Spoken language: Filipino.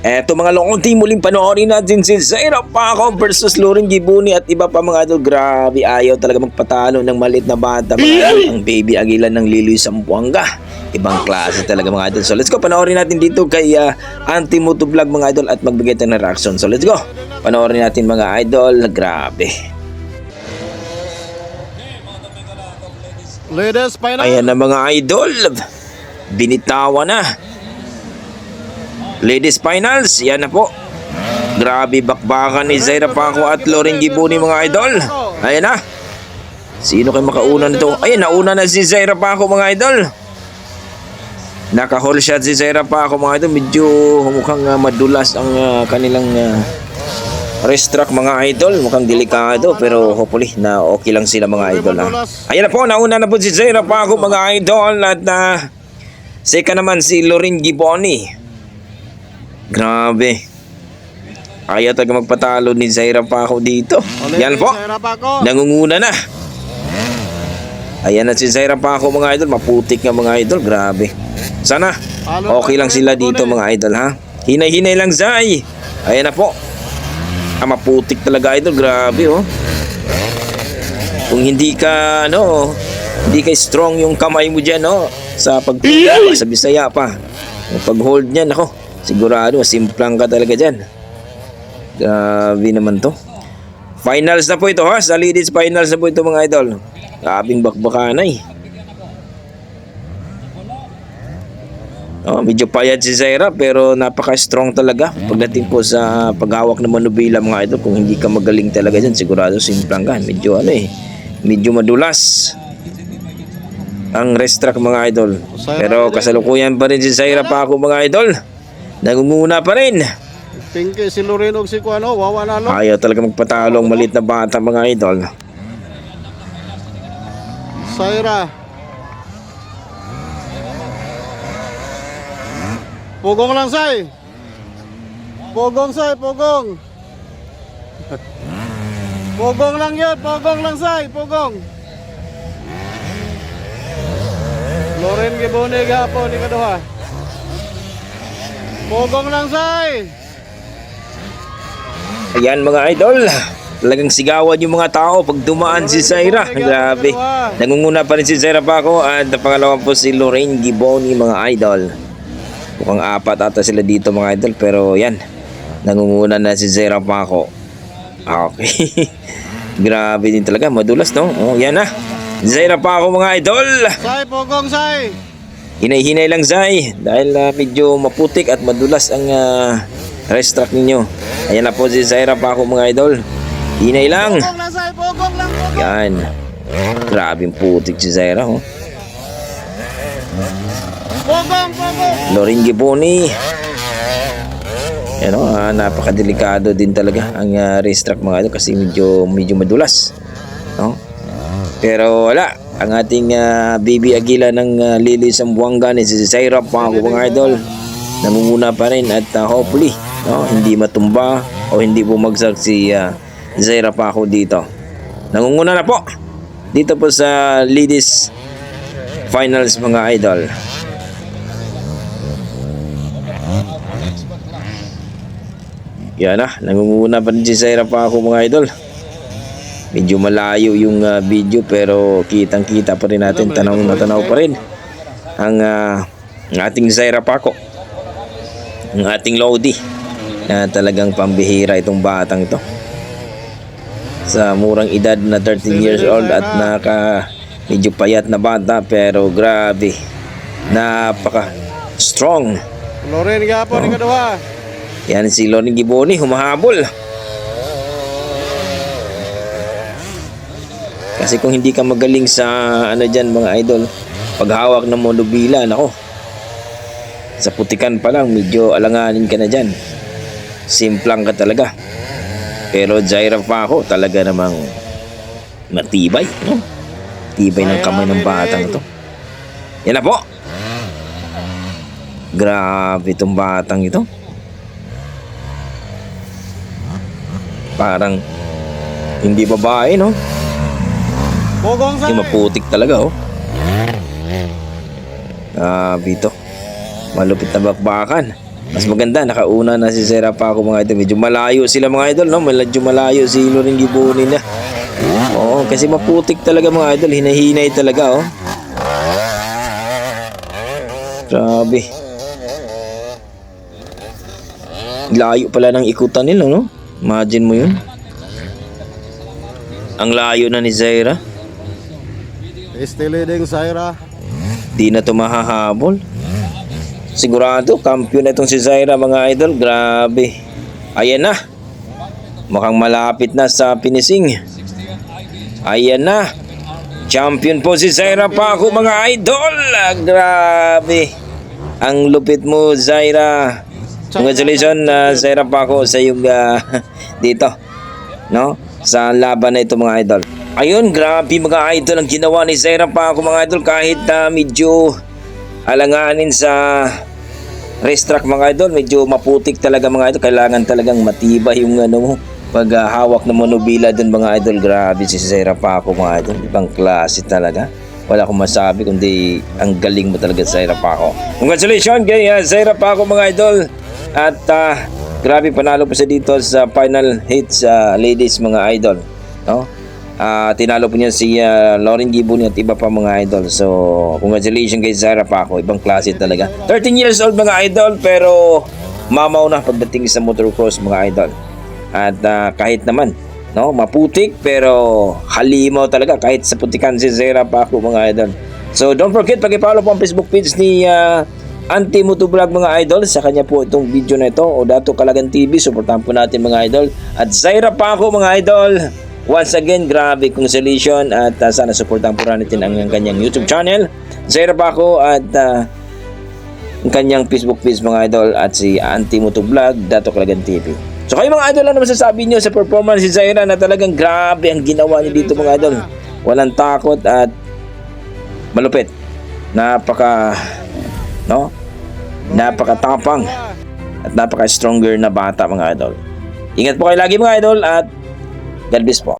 Eto mga lokong team, muling panoorin natin si Zaira Paco versus Loren Giboni at iba pa mga idol. Grabe, ayaw talaga magpatalo ng maliit na bata mga idol. Ang baby Aguilan ng Liloy Sambuanga. Ibang klase talaga mga idol. So let's go, panoorin natin dito kay Anti-Moto Vlog mga idol at magbigay tayo ng reaction. So let's go, panoorin natin mga idol. Grabe. Ladies, final. Ayan na mga idol. Binitawan na. Ladies finals, yan na po. Grabe bakbakan ni Zaira Paco at Loren Giboni mga idol. Ayan na. Sino kayo makauna nito? Ayan, nauna na si Zaira Paco mga idol. Naka-hole shot si Zaira Paco mga idol. Medyo mukhang madulas ang kanilang race track mga idol. Mukhang delikado pero hopefully na okay lang sila mga idol. Ayan na po, nauna na po si Zaira Paco mga idol. At second naman si Loren Giboni. Grabe. Ayaw talaga magpatalo ni Zaira Paco dito. Yan po. Nangunguna na. Ayan na si Zaira Paco mga idol. Maputik nga mga idol. Grabe. Sana okay lang sila dito mga idol ha. Hinay-hinay lang Zay. Ayan na po. Maputik talaga idol. Grabe oh. Kung hindi ka hindi ka strong yung kamay mo dyan sa pagpila sa Bisaya pa. Yung pag-hold niyan sigurado, simplang ka talaga dyan. Grabe naman to. Finals na po ito ha. Sa ladies finals na po ito mga idol. Grabing bakbakanay. Medyo payat si Zaira pero napaka-strong talaga. Pagdating po sa paghawak ng manubila mga idol, kung hindi ka magaling talaga dyan, sigurado simplang ka. Medyo medyo madulas ang race track mga idol. Pero kasalukuyan pa rin si Zaira Paco mga idol. Nagunguna pa rin. Pinky si Loren og si Kuano, wawa na Ayaw talaga magpatalo ang maliit na bata mga idol. Zaira. Pugong lang say. Pugong say, pugong. Pugong lang yun, pugong lang say, pugong. Loren Giboni gapon ni kaduha. Pogong lang say. Ayan mga idol, talagang sigawan yung mga tao pag dumaan si Zaira. Grabe. Nangunguna pa rin si Zaira Paco at pangalawa po si Loren Giboni mga idol. Mukhang apat ata sila dito mga idol pero yan, nangunguna na si Zaira Paco. Okay. Grabe din talaga, madulas yan na. Zaira Paco mga idol. Say, pogong say. Hinay-hinay lang Zay dahil medyo maputik at madulas ang race track ninyo. Ayan na po si Zaira Paco mga idol. Hinay lang. Pogong lang say, pogong lang, pogong. Yan. Grabing putik si Zaira Pogong, pogong. Loren Giboni. Yan napakadelikado din talaga ang race track mga idol kasi medyo madulas. Pero wala. Ang ating baby Aguila ng Liloy Sambuanga ni si Zaira Paco mga idol. Nangunguna pa rin at hopefully hindi matumba o hindi bumagsak si Zaira Paco dito. Nangunguna na po dito po sa ladies finals mga idol. Yan nangunguna pa rin si Zaira Paco mga idol. Medyo malayo yung video pero kitang-kita pa rin natin, tanaw na tanaw pa rin ang ating Zaira Paco, ang ating Lodi na talagang pambihira itong batang ito sa murang edad na 13 years old at medyo payat na bata pero grabe, napaka strong. Loren gapon ni kaduha. Yan si Loren Giboni humahabol. Kasi kung hindi ka magaling sa dyan mga idol, paghawak ng monobila, sa putikan pa lang, medyo alanganin ka na dyan. Simplang ka talaga. Pero Zaira Paco talaga namang matibay, tibay ng kamay ng batang ito. Yan na po. Grabe itong batang ito. Parang hindi babae, Pogong say. Maputik talaga Bito. Malupit na bakbakan. Mas maganda, nakauna na si Zaira Paco mga idol. Medyo malayo sila mga idol, no? Medyo malayo si Loren Giboni na. Oo, kasi maputik talaga mga idol. Hinahinay talaga, oh. Grabe. Layo pala ng ikutan nila, no? Imagine mo yun. Ang layo na ni Zaira. Still leading Zaira. Di na ito mahahabol. Sigurado, kampiyon na itong si Zaira mga idol. Grabe. Ayan na. Mukhang malapit na sa finishing. Ayan na. Champion po si Zaira Paco mga idol. Grabe. Ang lupit mo, Zaira. Congratulations, Zaira Paco, sa yung dito. No? Sa laban na ito mga idol. Ayun, grabe mga idol ang ginawa ni Zaira Paco mga idol. Kahit medyo alanganin sa racetrack mga idol, medyo maputik talaga mga idol. Kailangan talagang matibay yung mo pag hawak ng monobila dun mga idol. Grabe si Zaira Paco mga idol, ibang klase talaga. Wala akong masabi kundi ang galing mo talaga Zaira Paco. Congratulations kay Zaira Paco mga idol. At grabe, panalo pa siya dito sa final hits ladies mga idol, no? Tinalo po niya si Loren Giboni at iba pa mga idol. So, congratulations kay Zaira Paco. Ibang klase talaga. 13 years old mga idol, pero mamaw na pagdating sa motocross mga idol. At kahit naman, no, maputik, pero halimaw talaga kahit sa putikan si Zaira Paco mga idol. So, don't forget, pag-follow po ang Facebook page ni Auntie Motovlog mga idol. Sa kanya po itong video na ito, o Dato Calagan TV. Supportahan po natin mga idol. At Zaira Paco mga idol, once again, grabe congratulations. At sana supportahan po natin ang kanyang YouTube channel, Zaira Paco, at ang kanyang Facebook page mga idol, at si Auntie Motovlog, Dato Calagan TV. So kayo mga idol, ano masasabi nyo sa performance si Zaira na talagang grabe ang ginawa niya dito mga idol? Walang takot at malupit. Napakatapang at napaka-stronger na bata mga idol. Ingat po kayo lagi mga idol, at God bless po.